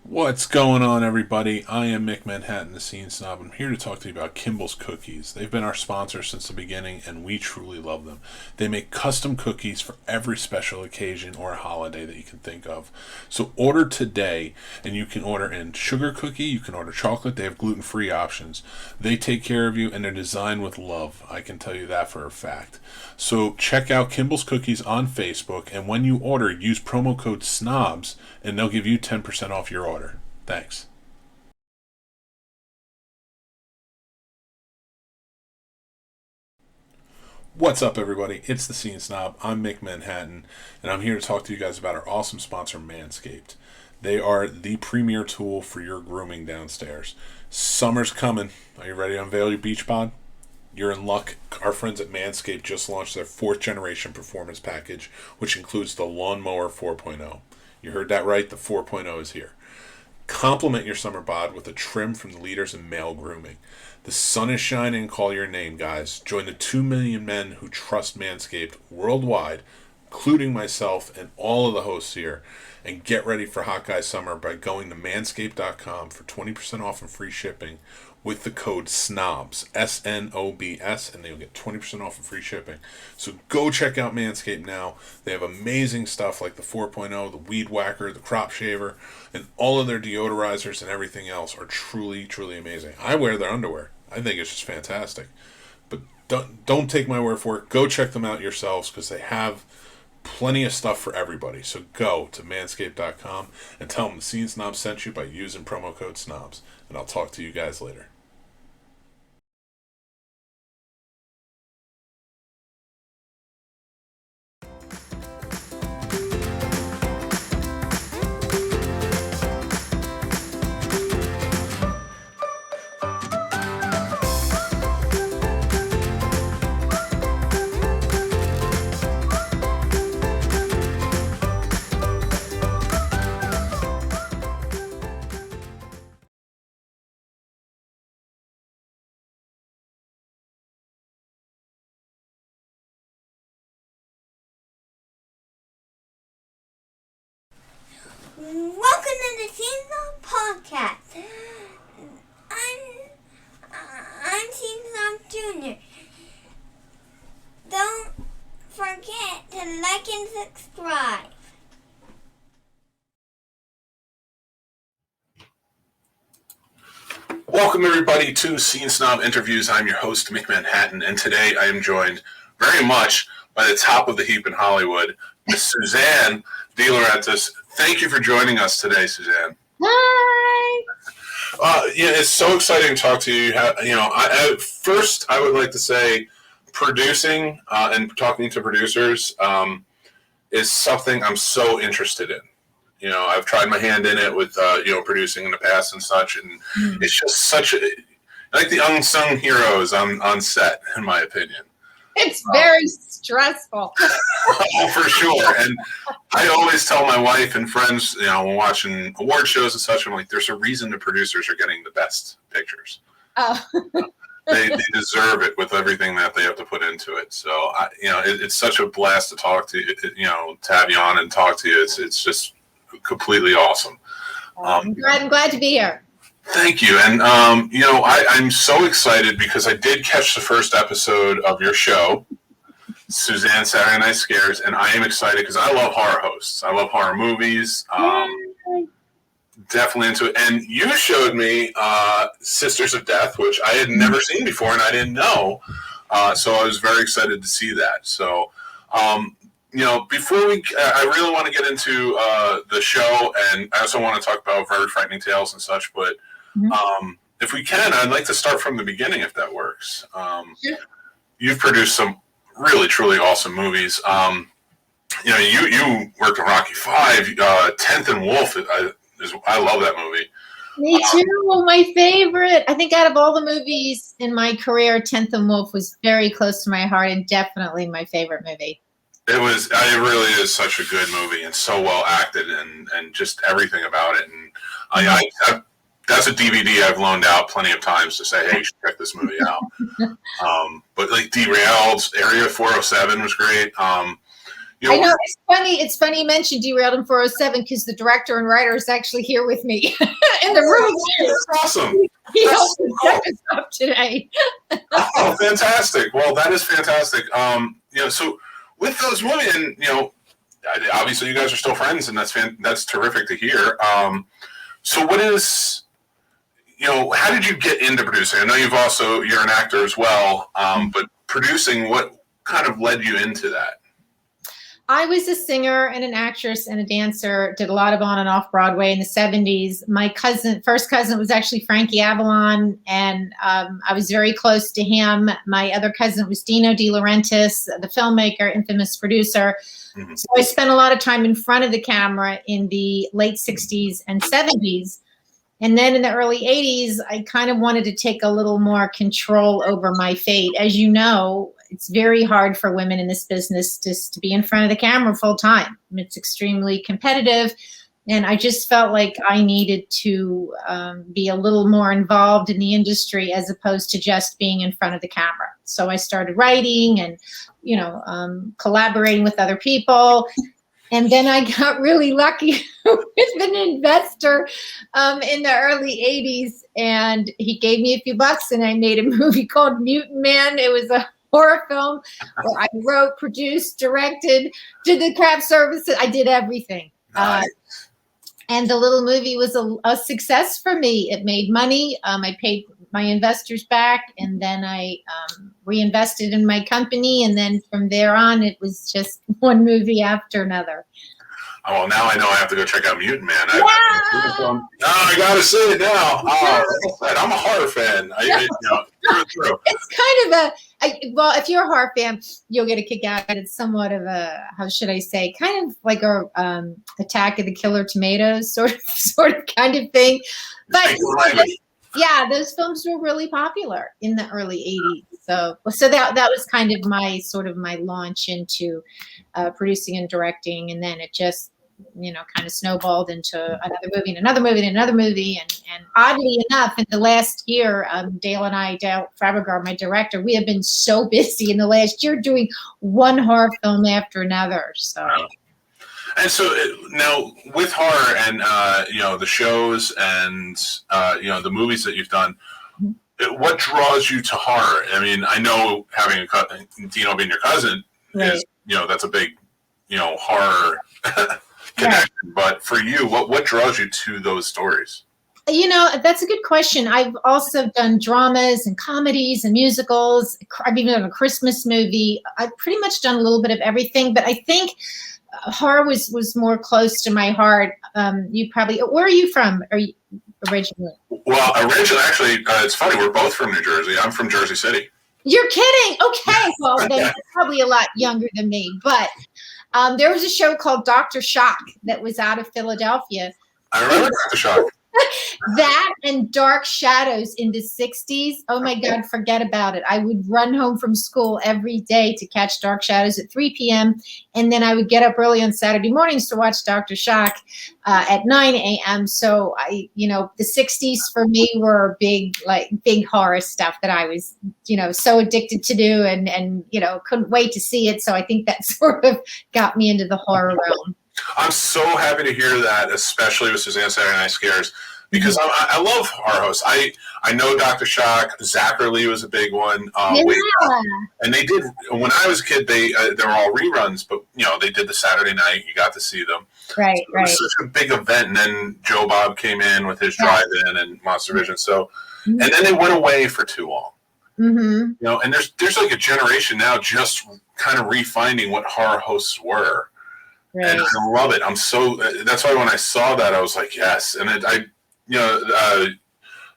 What's going on, everybody? I am Mick Manhattan, the Scene Snob. I'm here to talk to you about Kimball's Cookies. They've been our sponsor since the beginning, and we truly love them. They make custom cookies for every special occasion or holiday that you can think of. So order today, and you can order in sugar cookie, you can order chocolate. They have gluten-free options. They take care of you, and they're designed with love. I can tell you that for a fact. So check out Kimball's Cookies on Facebook, and when you order, use promo code SNOBS, and they'll give you 10% off your order. Thanks. What's up, everybody? It's the Scene Snob. I'm Mick Manhattan, and I'm here to talk to you guys about our awesome sponsor, Manscaped. They are the premier tool for your grooming downstairs. Summer's coming. Are you ready to unveil your beach bod? You're in luck. Our friends at Manscaped just launched their fourth generation performance package, which includes the Lawnmower 4.0. You heard that right, the 4.0 is here. Complement your summer bod with a trim from the leaders in male grooming. The sun is shining, call your name, guys. Join the 2 million men who trust Manscaped worldwide, including myself and all of the hosts here, and get ready for Hot Guy Summer by going to manscaped.com for 20% off and free shipping with the code SNOBS, SNOBS, and you'll get 20% off and free shipping. So go check out Manscaped now. They have amazing stuff like the 4.0, the Weed Whacker, the Crop Shaver, and all of their deodorizers and everything else are truly, truly amazing. I wear their underwear. I think it's just fantastic. But don't take my word for it. Go check them out yourselves because they have plenty of stuff for everybody. So go to manscaped.com and tell them the Scene Snob sent you by using promo code SNOBS. And I'll talk to you guys later. Welcome to the Season Podcast. I'm Season Junior. Don't forget to like and subscribe. Welcome, everybody, to Scene Snob Interviews. I'm your host, Mick Manhattan, and today I am joined very much by the top of the heap in Hollywood, Miss Suzanne DeLaurentiis. Thank you for joining us today, Suzanne. Hi. It's so exciting to talk to you. First, I would like to say producing and talking to producers is something I'm so interested in. I've tried my hand in it with, producing in the past and such, and it's just like the unsung heroes on set, in my opinion. It's very stressful. Oh, for sure. And I always tell my wife and friends, when watching award shows and such, I'm like, there's a reason the producers are getting the best pictures. Oh. They deserve it with everything that they have to put into it. So, it's such a blast to talk to you, to have you on and talk to you. It's just completely awesome. I'm glad to be here. Thank you. And, I'm so excited because I did catch the first episode of your show, Suzanne Saturday Night Scares, and I am excited because I love horror hosts. I love horror movies. Definitely into it. And you showed me Sisters of Death, which I had never seen before and I didn't know. So I was very excited to see that. So, before I really want to get into the show, and I also want to talk about Very Frightening Tales and such, but if we can, I'd like to start from the beginning, if that works. Sure. You've produced some really, truly awesome movies. You worked on Rocky V, 10th and Wolf. I love that movie. Me too. My favorite. I think out of all the movies in my career, 10th and Wolf was very close to my heart and definitely my favorite movie. It really is such a good movie and so well acted and just everything about it. And I that's a DVD I've loaned out plenty of times to say, hey, you should check this movie out. But like Derailed, Area 407 was great. I know, it's funny. It's funny you mentioned Derailed in 407 because the director and writer is actually here with me in the room. That's awesome. He helped me set this up today. Oh, fantastic! Well, that is fantastic. So with those movies, and obviously you guys are still friends, and that's terrific to hear. So what is, how did you get into producing? I know you're an actor as well, but producing, what kind of led you into that? I was a singer and an actress and a dancer, did a lot of on and off Broadway in the 70s. My first cousin was actually Frankie Avalon, and I was very close to him. My other cousin was Dino DeLaurentiis, the filmmaker, infamous producer. Mm-hmm. So I spent a lot of time in front of the camera in the late 60s and 70s. And then in the early 80s, I kind of wanted to take a little more control over my fate. As you know, it's very hard for women in this business just to be in front of the camera full time. It's extremely competitive. And I just felt like I needed to be a little more involved in the industry as opposed to just being in front of the camera. So I started writing and, collaborating with other people. And then I got really lucky with an investor in the early 80s. And he gave me a few bucks and I made a movie called Mutant Man. It was a horror film where I wrote, produced, directed, did the craft services. I did everything. Nice. And the little movie was a success for me. It made money. I paid my investors back, and then I reinvested in my company. And then from there on, it was just one movie after another. Oh, well, now I know I have to go check out Mutant Man. Yeah! I got to see it now. I'm a horror fan. Through. It's kind of if you're a horror fan, you'll get a kick out of it. It's somewhat of a, how should I say, kind of like a Attack of the Killer Tomatoes sort of kind of thing. But yeah, those films were really popular in the early 80s. So that was kind of my launch into producing and directing, and then it just kind of snowballed into another movie and another movie and another movie. And oddly enough, in the last year, Dale Fabrega, my director, we have been so busy in the last year doing one horror film after another. So. And so now with horror and, the shows and, the movies that you've done, what draws you to horror? I mean, I know having Dino being your cousin is, that's a big, horror connection. Right. But for you, what draws you to those stories? That's a good question. I've also done dramas and comedies and musicals. I've even done a Christmas movie. I've pretty much done a little bit of everything, but I think horror was more close to my heart. Where are you from? Are you originally? Well, originally, actually, it's funny. We're both from New Jersey. I'm from Jersey City. You're kidding? Okay. Well, then you're probably a lot younger than me. But there was a show called Dr. Shock that was out of Philadelphia. I remember Dr. Shock. That and Dark Shadows in the 60s. Oh my God, forget about it. I would run home from school every day to catch Dark Shadows at 3 p.m. And then I would get up early on Saturday mornings to watch Dr. Shock at 9 a.m. So the 60s for me were big horror stuff that I was, so addicted to do and couldn't wait to see it. So I think that sort of got me into the horror realm. I'm so happy to hear that, especially with Suzanne Saturday Night Scares, because I love horror hosts. I know Dr. Shock, Zachary was a big one. And they did, when I was a kid, they were all reruns, but they did the Saturday night. You got to see them. Right. It was such a big event, and then Joe Bob came in with his drive-in and Monster Vision. So, and then they went away for too long. Mm-hmm. And there's like a generation now just kind of refinding what horror hosts were. Right. And I love it. That's why when I saw that, I was like, yes. And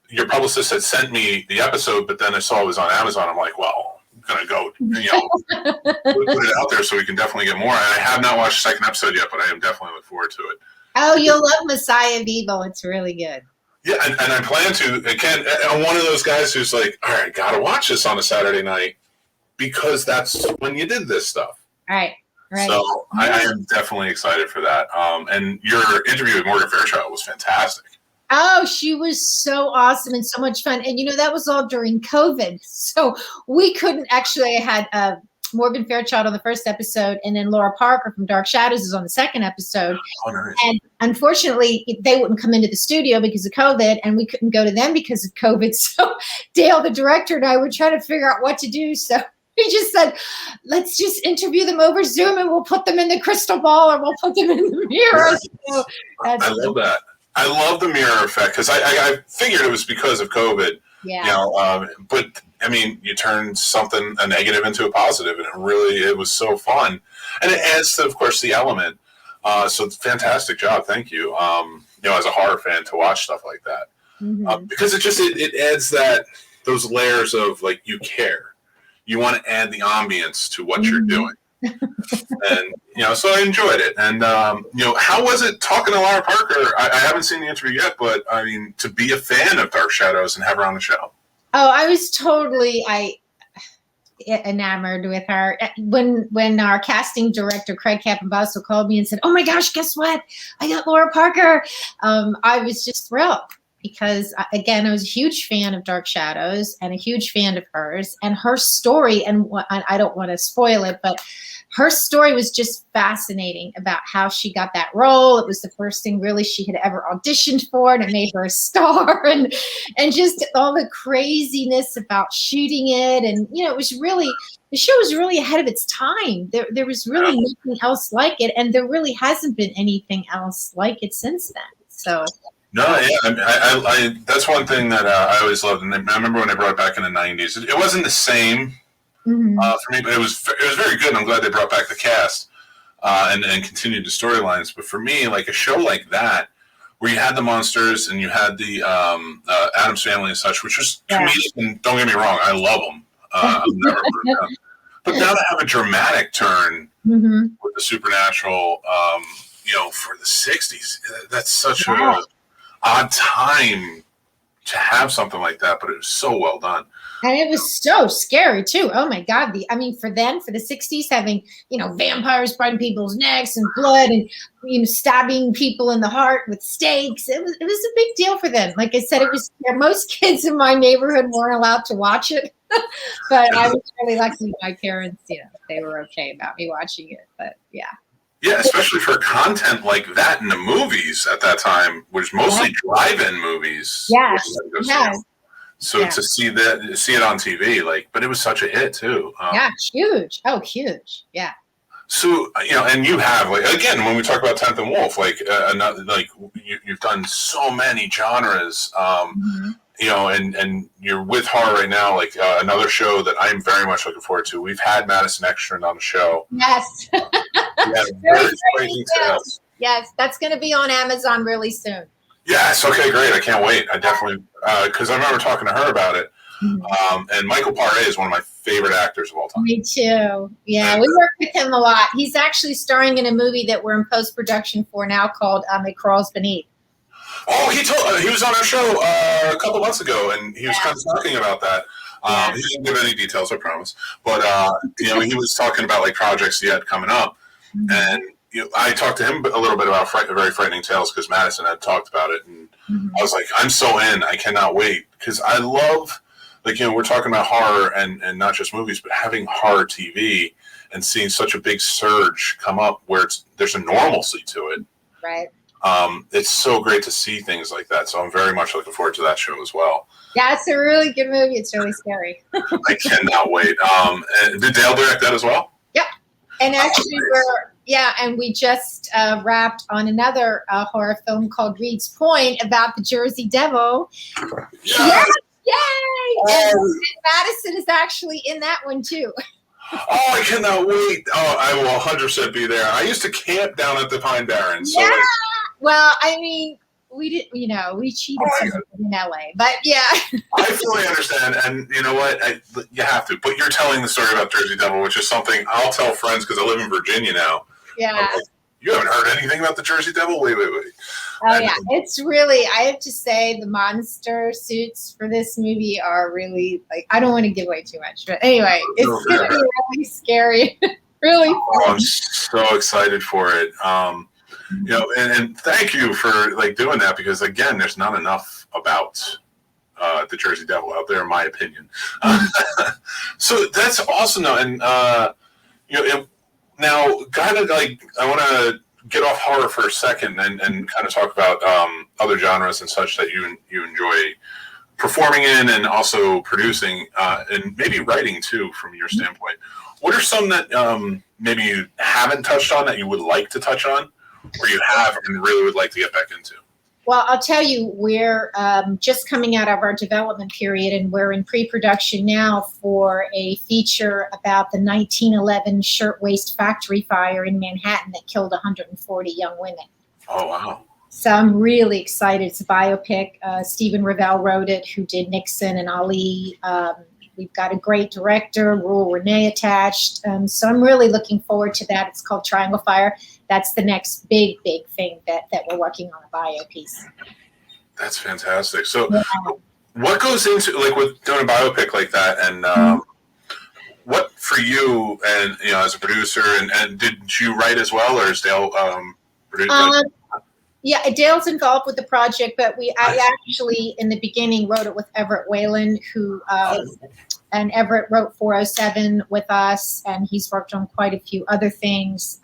your publicist had sent me the episode, but then I saw it was on Amazon. I'm like, well, I'm going to go, put it out there so we can definitely get more. And I have not watched the second episode yet, but I am definitely looking forward to it. Oh, you'll love Messiah of Evil. It's really good. Yeah, and I plan to. Again, I'm one of those guys who's like, all right, got to watch this on a Saturday night because that's when you did this stuff. Right. Right. So I am definitely excited for that. And your interview with Morgan Fairchild was fantastic. Oh, she was so awesome and so much fun. And, that was all during COVID. So we couldn't actually, I had Morgan Fairchild on the first episode, and then Laura Parker from Dark Shadows is on the second episode. Oh, nice. And unfortunately, they wouldn't come into the studio because of COVID, and we couldn't go to them because of COVID. So Dale, the director, and I were trying to figure out what to do. So he just said, let's just interview them over Zoom, and we'll put them in the crystal ball, or we'll put them in the mirror. So I love that. I love the mirror effect, because I figured it was because of COVID. Yeah. You know, but I mean, you turn a negative into a positive, and it was so fun, and it adds to, of course, the element. So it's a fantastic job. Thank you. You know, as a horror fan, to watch stuff like that, because it adds those layers of, like, you care. You want to add the ambience to what you're doing. And, you know, so I enjoyed it. And, you know, how was it talking to Laura Parker? I haven't seen the interview yet, but I mean, to be a fan of Dark Shadows and have her on the show. Oh, I was totally enamored with her. When our casting director, Craig Capombasso, called me and said, oh my gosh, guess what? I got Laura Parker. I was just thrilled. Because, again, I was a huge fan of Dark Shadows and a huge fan of hers. And her story, and I don't want to spoil it, but her story was just fascinating about how she got that role. It was the first thing really she had ever auditioned for, and it made her a star. And just all the craziness about shooting it. And, you know, the show was really ahead of its time. There was really nothing else like it. And there really hasn't been anything else like it since then. So... No, yeah, I that's one thing that I always loved, and I remember when they brought it back in the '90s. It wasn't the same for me, but it was very good. And I'm glad they brought back the cast and continued the storylines. But for me, like a show like that, where you had the monsters and you had the Addams Family and such, which was comedic. And don't get me wrong, I love them. I've never heard of them. But now to have a dramatic turn with the supernatural, you know, for the '60s, that's such a odd time to have something like that, but it was so well done. And it was so scary too. Oh my God. For the 60s, having, you know, vampires biting people's necks and blood and, you know, stabbing people in the heart with stakes. It was a big deal for them. Like I said, most kids in my neighborhood weren't allowed to watch it, but I was really lucky. My parents, you know, they were okay about me watching it, but yeah. Yeah, especially for content like that in the movies at that time, which mostly drive-in movies. Yes. So to see it on TV, like, but it was such a hit too. Huge. Oh, huge. Yeah. So, you know, and you have, like, again, when we talk about 10th and Wolf, like, you've done so many genres, you know, and you're with horror right now, like another show that I'm very much looking forward to. We've had Madison Extra on the show. Yes. Very crazy tales. Yes, that's going to be on Amazon really soon. Yes, okay, great. I can't wait. I definitely, because I remember talking to her about it. And Michael Paré is one of my favorite actors of all time. Me too. Yeah, we work with him a lot. He's actually starring in a movie that we're in post-production for now called It Crawls Beneath. Oh, he was on our show a couple months ago, and he was kind of talking about that. He didn't give any details, I promise. But, you know, he was talking about, like, projects he had coming up. And you know, I talked to him a little bit about Very Frightening Tales because Madison had talked about it. And I was like, I'm so in. I cannot wait. Because I love, like, you know, we're talking about horror and not just movies, but having horror TV and seeing such a big surge come up where there's a normalcy to it. Right. It's so great to see things like that. So I'm very much looking forward to that show as well. Yeah, it's a really good movie. It's really scary. I cannot wait. Did Dale direct that as well? Yep. And actually and we just wrapped on another horror film called Reed's Point about the Jersey Devil. Yes! Yay! And Madison is actually in that one too. Oh, I cannot wait. Oh, I will 100% be there. I used to camp down at the Pine Barrens. So well, I mean, we did, you know, we cheated in LA, but yeah. I fully understand, and you know what? You have to. But you're telling the story about Jersey Devil, which is something I'll tell friends because I live in Virginia now. Yeah. Like, you haven't heard anything about the Jersey Devil? Wait. Oh, yeah. It's really, I have to say, the monster suits for this movie are really, like, I don't want to give away too much. But anyway, it's going to be really scary. Really fun. I'm so excited for it. You know, and thank you for, like, doing that because, again, there's not enough about the Jersey Devil out there, in my opinion. So that's awesome, though. And Now, kind of like, I want to get off horror for a second and kind of talk about other genres and such that you enjoy performing in and also producing and maybe writing too, from your standpoint. What are some that maybe you haven't touched on that you would like to touch on, or you have and really would like to get back into? Well, I'll tell you, we're just coming out of our development period, and we're in pre-production now for a feature about the 1911 shirtwaist factory fire in Manhattan that killed 140 young women. Oh, wow. So I'm really excited. It's a biopic. Stephen Revell wrote it, who did Nixon and Ali. We've got a great director, Rule Renee, attached. So I'm really looking forward to that. It's called Triangle Fire. That's the next big thing that we're working on, a bio piece. That's fantastic. So what goes into, like, with doing a biopic like that, and what for you, and as a producer, and did you write as well, or is Dale producing? Yeah, Dale's involved with the project, but I actually, in the beginning, wrote it with Everett Whalen, who and Everett wrote 407 with us, and he's worked on quite a few other things.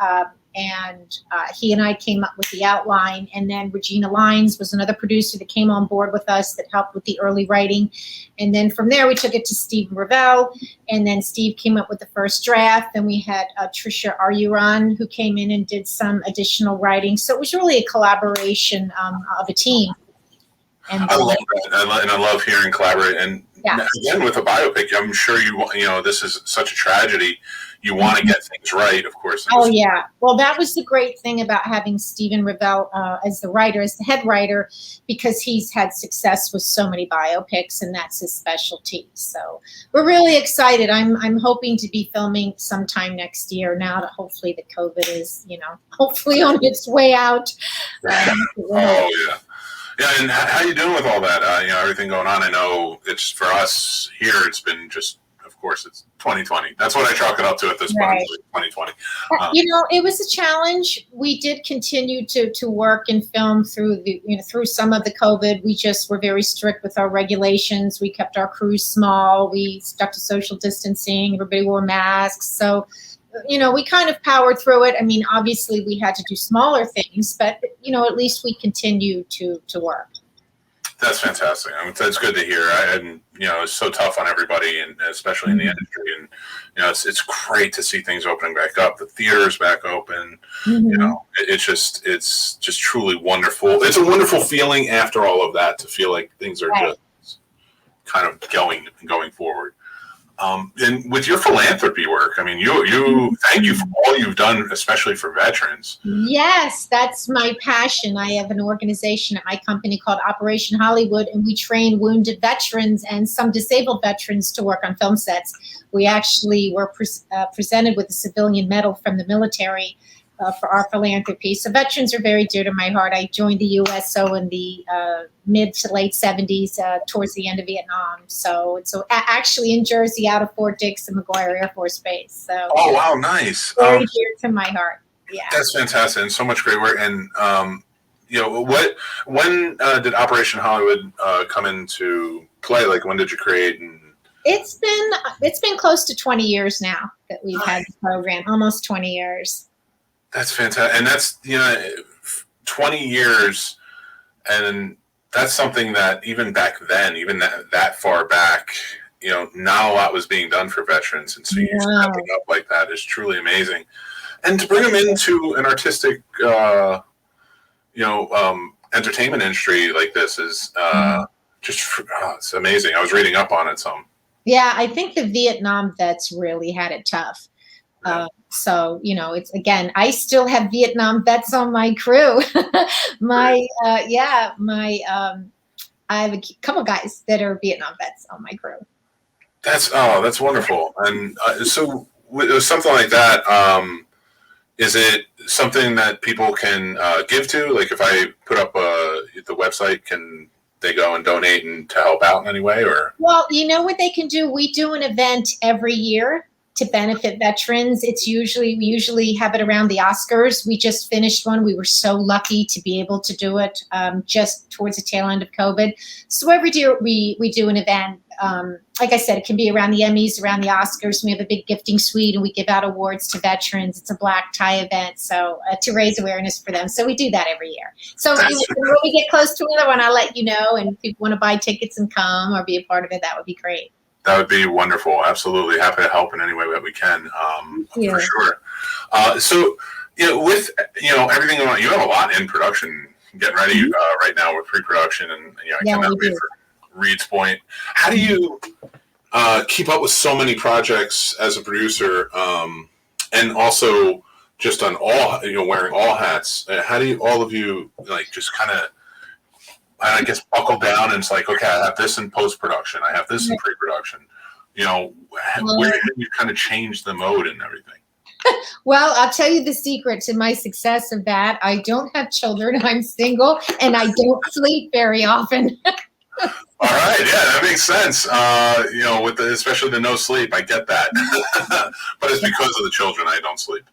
And he and I came up with the outline, and then Regina Lyons was another producer that came on board with us that helped with the early writing. And then from there, we took it to Stephen Revell, and then Steve came up with the first draft. Then we had Tricia Aryuran, who came in and did some additional writing. So it was really a collaboration of a team. And I love that, and I love hearing collaborate. And again, with a biopic, I'm sure this is such a tragedy. You want to get things right, of course. Oh, yeah. Well, that was the great thing about having Stephen Revell as the writer, as the head writer, because he's had success with so many biopics, and that's his specialty. So we're really excited. I'm hoping to be filming sometime next year now that hopefully the COVID is, hopefully on its way out. Oh, yeah. Yeah, and how you doing with all that? Everything going on. I know it's, for us here, it's been just, of course, it's 2020. That's what I chalk it up to at this point. 2020. It was a challenge. We did continue to work and film through through some of the COVID. We just were very strict with our regulations. We kept our crews small. We stuck to social distancing. Everybody wore masks. So, we kind of powered through it. I mean, obviously we had to do smaller things, but, at least we continued to work. That's fantastic. I mean, that's good to hear. It's so tough on everybody, and especially in the industry. And, it's great to see things opening back up. The theater's back open. It's just truly wonderful. It's a wonderful feeling after all of that to feel like things are just kind of going forward. And with your philanthropy work, I mean, thank you for all you've done, especially for veterans. Yes, that's my passion. I have an organization at my company called Operation Hollywood, and we train wounded veterans and some disabled veterans to work on film sets. We actually were presented with a civilian medal from the military for our philanthropy. So veterans are very dear to my heart. I joined the USO in the mid to late 70s, towards the end of Vietnam. So it's actually in Jersey, out of Fort Dix and McGuire Air Force Base. So oh, wow, nice. Very dear to my heart. Yeah, that's fantastic, and so much great work. And when did Operation Hollywood come into play? Like, when did you create? And it's been close to 20 years now that we've had the program. Almost 20 years. That's fantastic. And that's, 20 years. And that's something that even back then, even that far back, not a lot was being done for veterans. And so you stepping up like that is truly amazing. And to bring them into an artistic, entertainment industry like this is it's amazing. I was reading up on it some. Yeah, I think the Vietnam vets really had it tough. So, it's, again, I still have Vietnam vets on my crew. I have a couple guys that are Vietnam vets on my crew. That's wonderful. And so with something like that, is it something that people can give to? Like, if I put up the website, can they go and donate and to help out in any way? Or, well, you know what they can do? We do an event every year. to benefit veterans. We usually have it around the Oscars. We just finished one. We were so lucky to be able to do it just towards the tail end of COVID. So every year we do an event. Like I said, it can be around the Emmys, around the Oscars. We have a big gifting suite and we give out awards to veterans. It's a black tie event, so to raise awareness for them. So we do that every year. So when we get close to another one, I'll let you know. And if people want to buy tickets and come or be a part of it, that would be great. That would be wonderful. Absolutely. Happy to help in any way that we can, for sure. So, with, everything going on, you have a lot in production, getting ready right now with pre-production, and, I cannot wait for Reed's Point. How do you keep up with so many projects as a producer, and also just on all, wearing all hats? How do all of you, just kind of, I guess, buckle down and it's like, okay, I have this in post-production, I have this in pre-production. Where did you kind of change the mode and everything? Well, I'll tell you the secret to my success of that. I don't have children, I'm single, and I don't sleep very often. All right, yeah, that makes sense. With especially the no sleep, I get that. But it's because of the children I don't sleep.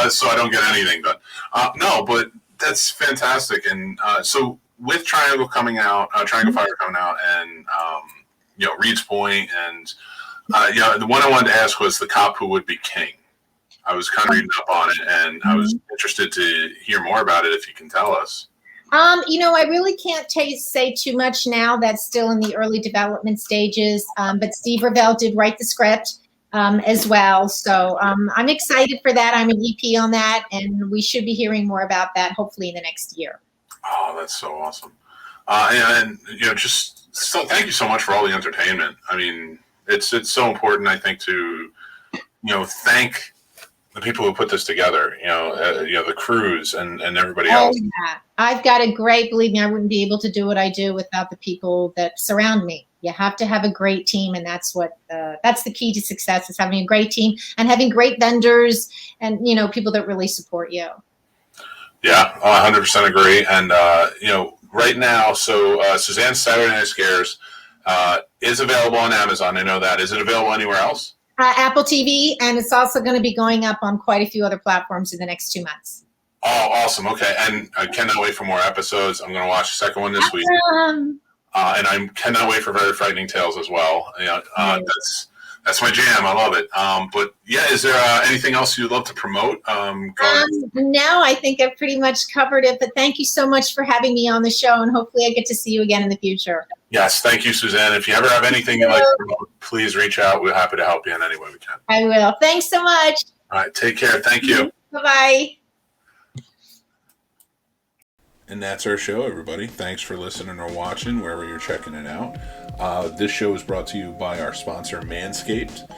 So I don't get anything done. No, but that's fantastic. And so with Triangle coming out, Triangle Fire coming out, and Reed's Point, and the one I wanted to ask was The Cop Who Would Be King. I was kind of reading up on it, and I was interested to hear more about it if you can tell us. I really can't say too much now. That's still in the early development stages. But Steve Revell did write the script as well. So I'm excited for that. I'm an EP on that, and we should be hearing more about that hopefully in the next year. Oh, that's so awesome. And thank you so much for all the entertainment. I mean, it's so important, I think, to, thank the people who put this together, the crews and everybody else. Yeah. I've got believe me, I wouldn't be able to do what I do without the people that surround me. You have to have a great team, and that's the key to success, is having a great team and having great vendors and, people that really support you. Yeah, 100% agree. And, right now, so Suzanne's Saturday Night Scares is available on Amazon. I know that. Is it available anywhere else? Apple TV, and it's also going to be going up on quite a few other platforms in the next 2 months. Oh, awesome. Okay. And I cannot wait for more episodes. I'm going to watch the second one this week. And I cannot wait for Very Frightening Tales as well. That's my jam. I love it. But yeah, is there anything else you'd love to promote? No, I think I've pretty much covered it, but thank you so much for having me on the show, and hopefully I get to see you again in the future. Yes, thank you, Suzanne. If you ever have anything you'd like to promote, please reach out. We're happy to help you in any way we can. I will. Thanks so much. All right, take care. Thank you. Bye-bye. And that's our show, everybody. Thanks for listening or watching, wherever you're checking it out. This show is brought to you by our sponsor, Manscaped.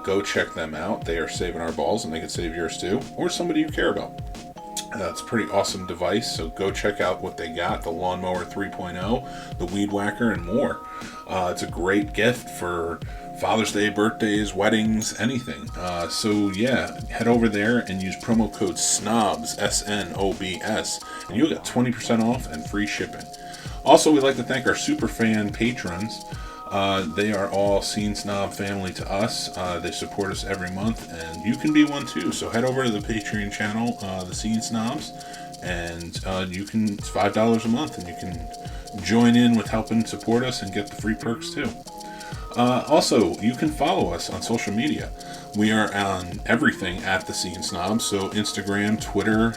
Go check them out. They are saving our balls, and they can save yours too, or somebody you care about. It's a pretty awesome device, so go check out what they got, the Lawnmower 3.0, the Weed Whacker, and more. It's a great gift for Father's Day, birthdays, weddings, anything. So yeah, head over there and use promo code SNOBS, SNOBS, and you'll get 20% off and free shipping. Also, we'd like to thank our super fan patrons. They are all Scene Snob family to us. They support us every month, and you can be one too. So head over to the Patreon channel, the Scene Snobs, and it's $5 a month, and you can join in with helping support us and get the free perks too. Also, you can follow us on social media. We are on everything at the Scene Snobs, so Instagram, Twitter,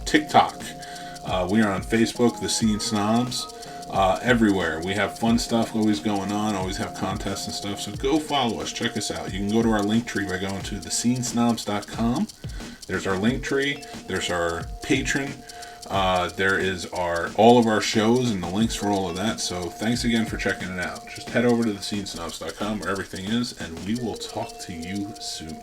TikTok. We are on Facebook, the Scene Snobs. Everywhere. We have fun stuff always going on, always have contests and stuff, so go follow us, check us out. You can go to our link tree by going to thescenesnobs.com. There's our link tree, there's our Patreon, there is all of our shows and the links for all of that. So thanks again for checking it out. Just head over to thescenesnobs.com where everything is, and we will talk to you soon.